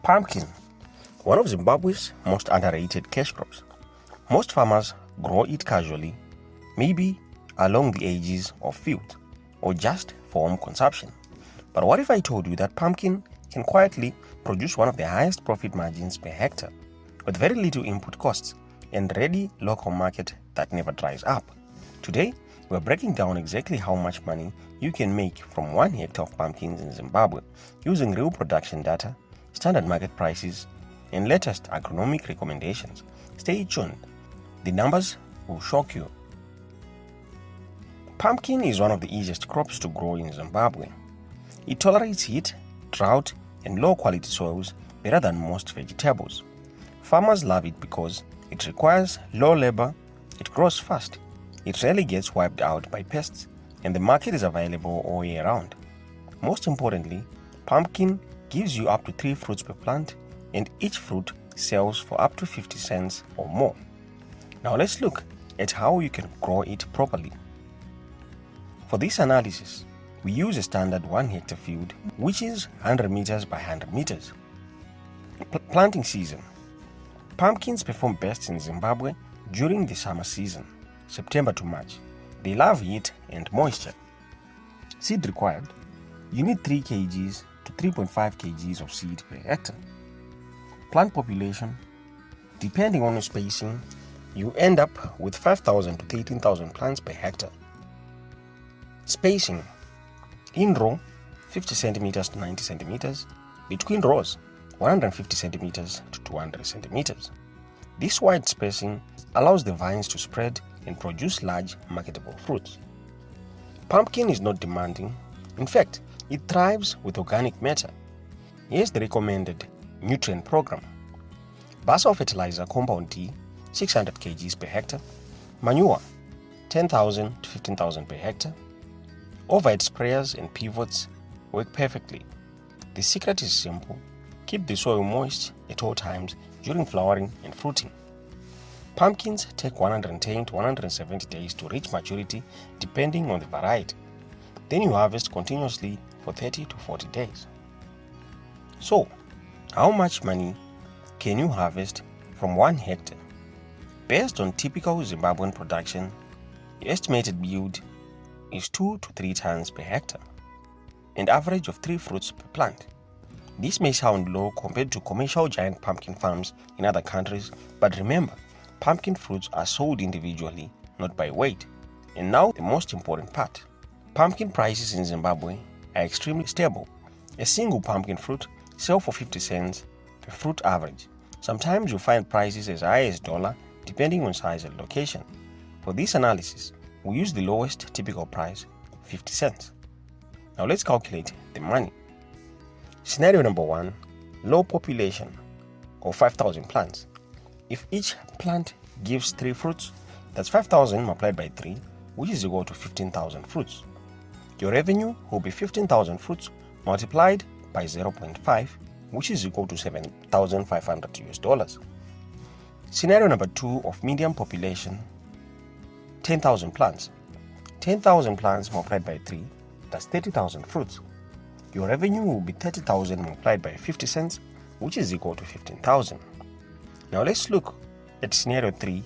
Pumpkin, one of Zimbabwe's most underrated cash crops. Most farmers grow it casually, maybe along the edges of fields or just for home consumption. But what if I told you that pumpkin can quietly produce one of the highest profit margins per hectare with very little input costs and ready local market that never dries up? Today, we're breaking down exactly how much money you can make from 1 hectare of pumpkins in Zimbabwe using real production data, standard market prices, and latest agronomic recommendations. Stay tuned. The numbers will shock you. Pumpkin is one of the easiest crops to grow in Zimbabwe. It tolerates heat, drought, and low-quality soils better than most vegetables. Farmers love it because it requires low labor, it grows fast, it rarely gets wiped out by pests, and the market is available all year round. Most importantly, pumpkin gives you up to 3 fruits per plant, and each fruit sells for up to 50 cents or more. Now let's look at how you can grow it properly. For this analysis, we use a standard 1 hectare field, which is 100 meters by 100 meters. Planting season. Pumpkins perform best in Zimbabwe during the summer season, September to March. They love heat and moisture. Seed required. You need 3 kgs to 3.5 kgs of seed per hectare. Plant population. Depending on your spacing, you end up with 5,000 to 13,000 plants per hectare. Spacing. In row, 50 centimeters to 90 centimeters. Between rows, 150 centimeters to 200 centimeters. This wide spacing allows the vines to spread and produce large, marketable fruits. Pumpkin is not demanding. In fact, it thrives with organic matter. Here's the recommended nutrient program. Basal fertilizer compound D, 600 kgs per hectare. Manure, 10,000 to 15,000 per hectare. Overhead sprayers and pivots work perfectly. The secret is simple. Keep the soil moist at all times during flowering and fruiting. Pumpkins take 110 to 170 days to reach maturity depending on the variety. Then you harvest continuously for 30 to 40 days. So, how much money can you harvest from 1 hectare? Based on typical Zimbabwean production, the estimated yield is 2 to 3 tons per hectare, an average of 3 fruits per plant. This may sound low compared to commercial giant pumpkin farms in other countries, but remember, pumpkin fruits are sold individually, not by weight. And now the most important part. Pumpkin prices in Zimbabwe are extremely stable. A single pumpkin fruit sells for 50 cents per fruit average. Sometimes you'll find prices as high as $1 depending on size and location. For this analysis, we use the lowest typical price, 50 cents. Now let's calculate the money. Scenario number 1, low population or 5,000 plants. If each plant gives 3 fruits, that's 5,000 multiplied by 3, which is equal to 15,000 fruits. Your revenue will be 15,000 fruits multiplied by 0.5, which is equal to $7,500. Scenario number 2 of medium population, 10,000 plants. 10,000 plants multiplied by 3, that's 30,000 fruits. Your revenue will be 30,000 multiplied by 50 cents, which is equal to 15,000. Now let's look at scenario 3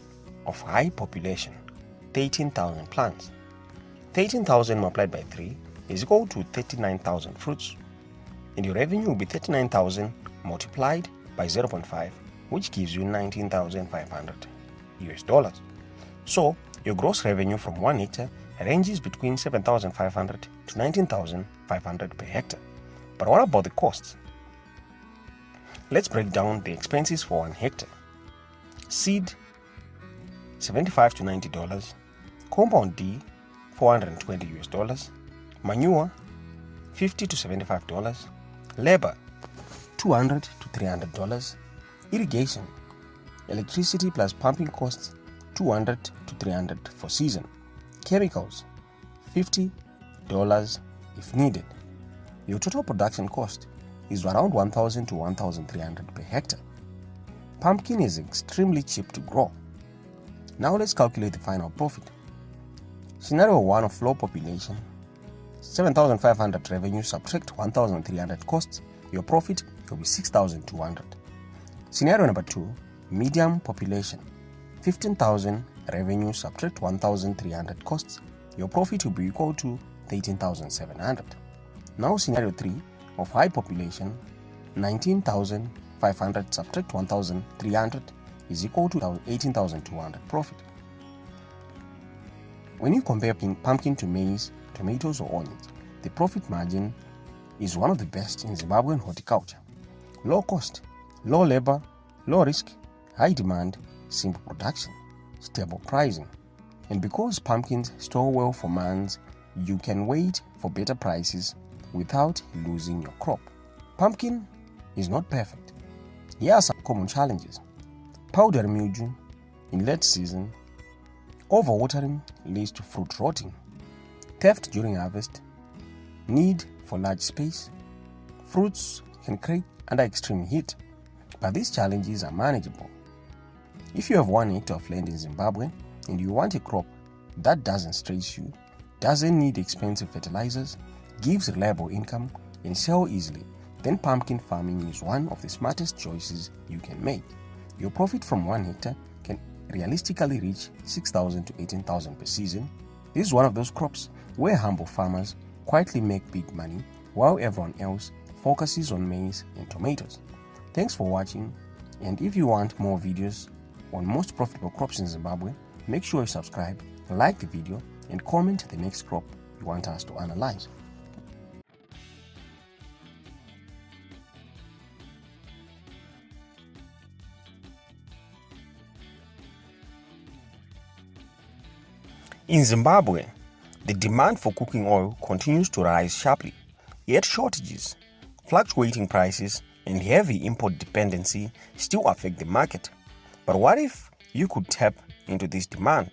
of high population, 13,000 plants. 13,000 multiplied by 3 is equal to 39,000 fruits, and your revenue will be 39,000 multiplied by 0.5, which gives you $19,500. So, your gross revenue from 1 hectare ranges between 7,500 to 19,500 per hectare. But what about the costs? Let's break down the expenses for 1 hectare. Seed, $75 to $90. Compound D, $420. Manure, $50 to $75. Labor, $200 to $300. Irrigation, electricity plus pumping costs, $200 to $300 for season. Chemicals, $50 if needed. Your total production cost is around $1,000 to $1,300 per hectare. Pumpkin is extremely cheap to grow. Now let's calculate the final profit. Scenario 1 of low population, 7,500 revenue subtract 1,300 costs, your profit will be 6,200. Scenario number 2, medium population. 15,000 revenue subtract 1,300 costs. Your profit will be equal to 13,700. Now scenario 3 of high population. 19,500 subtract 1,300 is equal to 18,200 profit. When you compare pumpkin to maize, tomatoes or onions, the profit margin is one of the best in Zimbabwean horticulture. Low cost, low labor, low risk, high demand, simple production, stable pricing. And because pumpkins store well for months, you can wait for better prices without losing your crop. Pumpkin is not perfect. Here are some common challenges. Powdery mildew in late season. Overwatering leads to fruit rotting. Theft during harvest. Need for large space. Fruits can crack under extreme heat, but these challenges are manageable. If you have 1 hectare of land in Zimbabwe and you want a crop that doesn't stress you, doesn't need expensive fertilizers, gives reliable income, and sell easily, then pumpkin farming is one of the smartest choices you can make. Your profit from 1 hectare can realistically reach 6,000 to 18,000 per season. This is one of those crops where humble farmers quietly make big money while everyone else focuses on maize and tomatoes. Thanks for watching, and if you want more videos on most profitable crops in Zimbabwe, make sure you subscribe, like the video, and comment the next crop you want us to analyze. In Zimbabwe, the demand for cooking oil continues to rise sharply, yet shortages, fluctuating prices, and heavy import dependency still affect the market. But what if you could tap into this demand?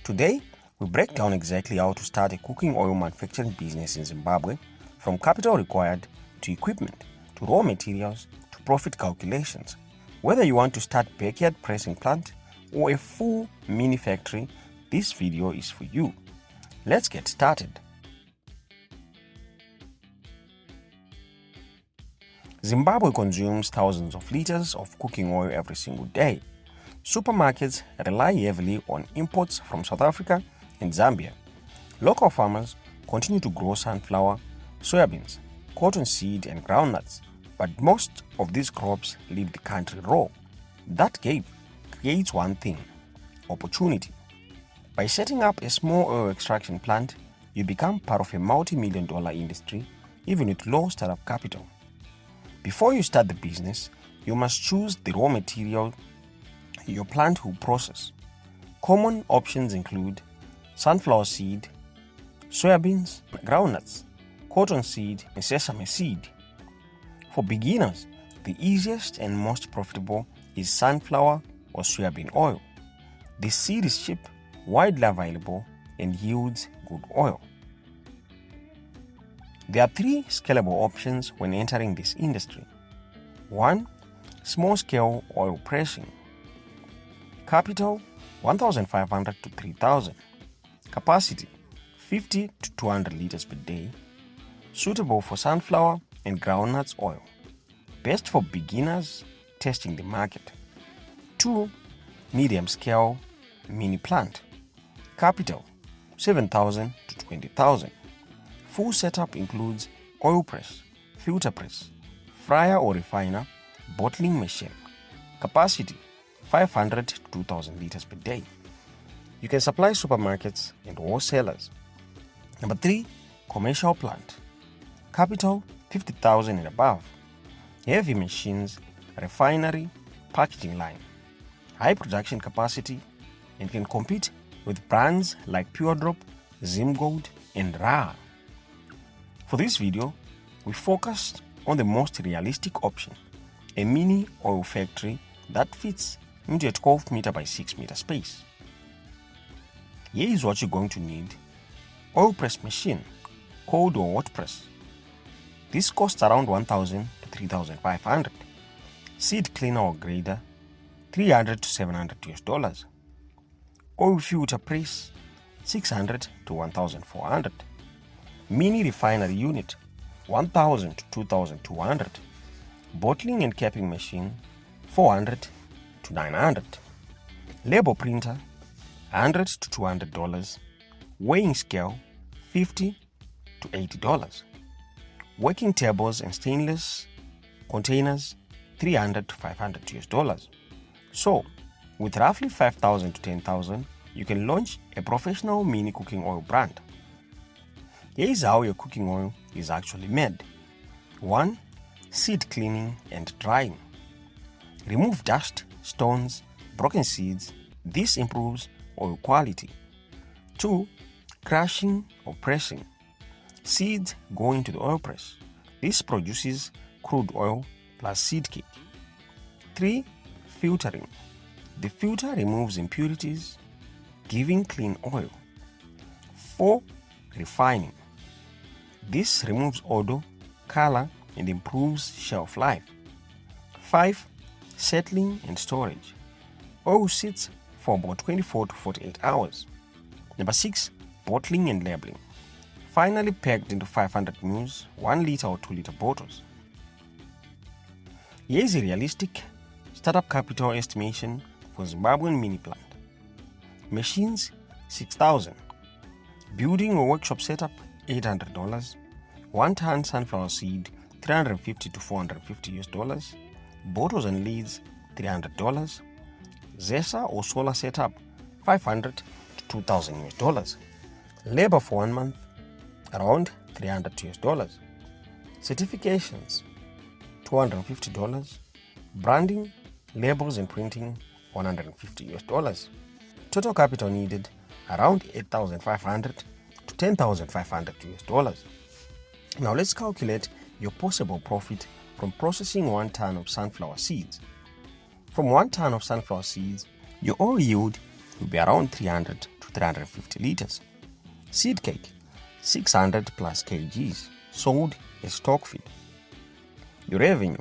Today, we break down exactly how to start a cooking oil manufacturing business in Zimbabwe, from capital required to equipment, to raw materials, to profit calculations. Whether you want to start a backyard pressing plant or a full mini factory, this video is for you. Let's get started. Zimbabwe consumes thousands of liters of cooking oil every single day. Supermarkets rely heavily on imports from South Africa and Zambia. Local farmers continue to grow sunflower, soybeans, cottonseed, and groundnuts, but most of these crops leave the country raw. That gap creates one thing: opportunity. By setting up a small oil extraction plant, you become part of a multi-million-dollar industry, even with low startup capital. Before you start the business, you must choose the raw material your plant will process. Common options include sunflower seed, soybeans, groundnuts, cottonseed, and sesame seed. For beginners, the easiest and most profitable is sunflower or soybean oil. The seed is cheap, widely available, and yields good oil. There are 3 scalable options when entering this industry. 1. Small-scale oil pressing. Capital 1,500 to 3,000. Capacity 50 to 200 liters per day. Suitable for sunflower and groundnuts oil. Best for beginners testing the market. 2. Medium-scale mini plant. Capital 7,000 to 20,000. Full setup includes oil press, filter press, fryer or refiner, bottling machine. Capacity 500 to 2,000 liters per day. You can supply supermarkets and wholesalers. Number 3, commercial plant. Capital 50,000 and above. Heavy machines, refinery, packaging line. High production capacity, and can compete with brands like Pure Drop, Zimgold, and Ra. For this video, we focused on the most realistic option, a mini oil factory that fits into a 12 meter by 6 meter space. Here is what you're going to need: oil press machine, cold or hot press. This costs around 1,000 to 3,500. Seed cleaner or grader, $300 to $700. Oil filter press, 600 to 1,400. Mini refinery unit, 1,000 to 2,200. Bottling and capping machine, $400 to $900. Label printer, $100 to $200. Weighing scale, $50 to $80. Working tables and stainless containers, $300 to $500. So, with roughly $5,000 to $10,000, you can launch a professional mini cooking oil brand. Here is how your cooking oil is actually made. 1. Seed cleaning and drying. Remove dust, stones, broken seeds. This improves oil quality. 2. Crushing or pressing. Seeds go into the oil press. This produces crude oil plus seed cake. 3. Filtering. The filter removes impurities, giving clean oil. 4. Refining. This removes odor, color, and improves shelf life. 5. Settling and storage. Oil sits for about 24 to 48 hours. Number 6. Bottling and labeling. Finally packed into 500 ml, 1 liter or 2 liter bottles. Here is a realistic startup capital estimation for Zimbabwean mini plant. Machines, $6,000. Building or workshop setup, $800. 1 ton sunflower seed, $350 to $450. Bottles and lids, $300. Zesa or solar setup, $500 to $2,000. Labor for 1 month, around $300. Certifications, $250. Branding, labels and printing, $150. Total capital needed, around $8,500 to $10,500. Now let's calculate your possible profit from processing 1 ton of sunflower seeds. From 1 ton of sunflower seeds, your oil yield will be around 300 to 350 liters. Seed cake, 600 plus kgs, sold as stock feed. Your revenue,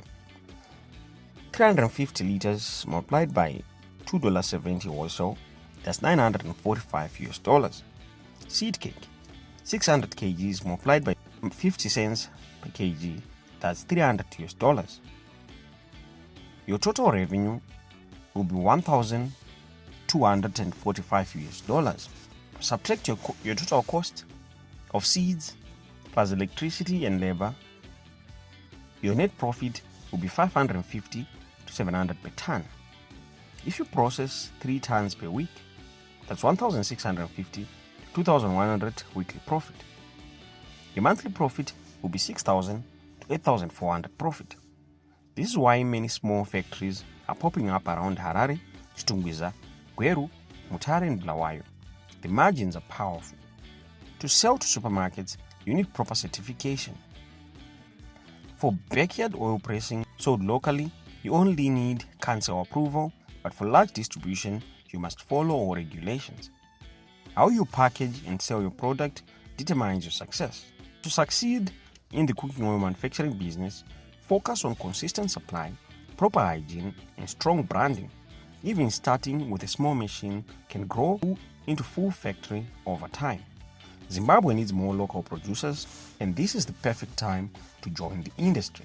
350 liters multiplied by $2.70 or so, that's $945. Seed cake, 600 kgs multiplied by 50 cents per kg, that's $300. Your total revenue will be $1,245. Subtract your total cost of seeds plus electricity and labor. Your net profit will be $550 to $700 per ton. If you process 3 tons per week, that's $1,650 to $2,100 weekly profit. Your monthly profit will be $6,000 to $8,400 profit. This is why many small factories are popping up around Harare, Chitungwiza, Gweru, Mutare and Bulawayo. The margins are powerful. To sell to supermarkets, you need proper certification. For backyard oil pressing sold locally, you only need council approval, but for large distribution, you must follow all regulations. How you package and sell your product determines your success. To succeed in the cooking oil manufacturing business, focus on consistent supply, proper hygiene, and strong branding. Even starting with a small machine can grow into full factory over time. Zimbabwe needs more local producers, and this is the perfect time to join the industry.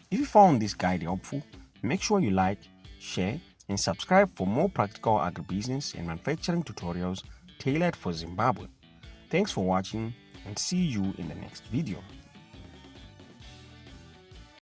If you found this guide helpful, make sure you like, share, and subscribe for more practical agribusiness and manufacturing tutorials tailored for Zimbabwe. Thanks for watching, and see you in the next video.